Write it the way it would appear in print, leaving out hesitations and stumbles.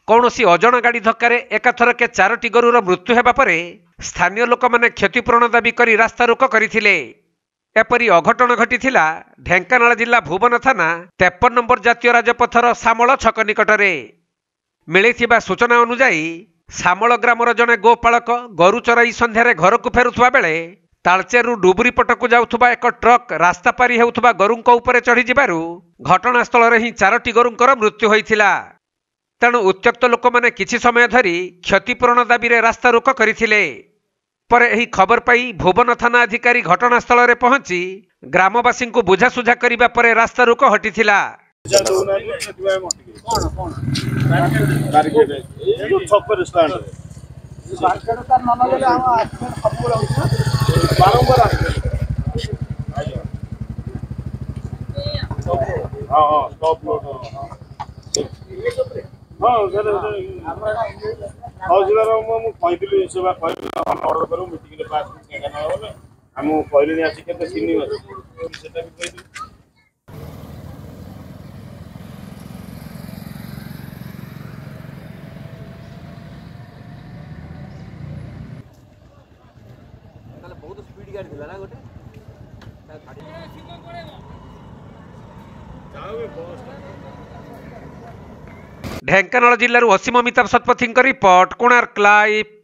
कौनसी अजणा गाड़ी धक्का एकाथरके 4टी गोरुर मृत्यु हेबा परे स्थानीय लोक माने क्षतिपूरण दाबी करी रास्ता रोक करथिले। एपरी अघटन घटिथिला ढेंकानाल जिला भुवन थाना 53 नंबर जातीय राजपथर सामल छक निकटरे। मिलिथिबा सूचना अनुसार सामल ग्रामर जणे गोपालक गोरु चराई संध्यारे घर को फेरुथुबा बेले तालचेरु डुबुरी पटकु जाउथुबा एक ट्रक रास्ता पारी हेउथुबा गोरुंक उपरे चढ़ी जिबारु घटनास्थल रे ही 4टी गोरुंकर मृत्यु होइथिला। तेणु उत्त्यक्त लोक माने किछि समय धरी क्षतिपूरण दाबी रे रास्ता रोक करथिले। पर एही खबर पाई भुवन थाना अधिकारी घटनास्थल रे पहुंची ग्रामवासी को बुझासुझा करिबा परे रास्ता रोक हटिथिला। बहुत स्पीड गाड़ी थिला ना गोटे ढेंकानाल जिल्लारू असीम अमिताभ शतपथी रिपोर्ट कोणार्क लाइव।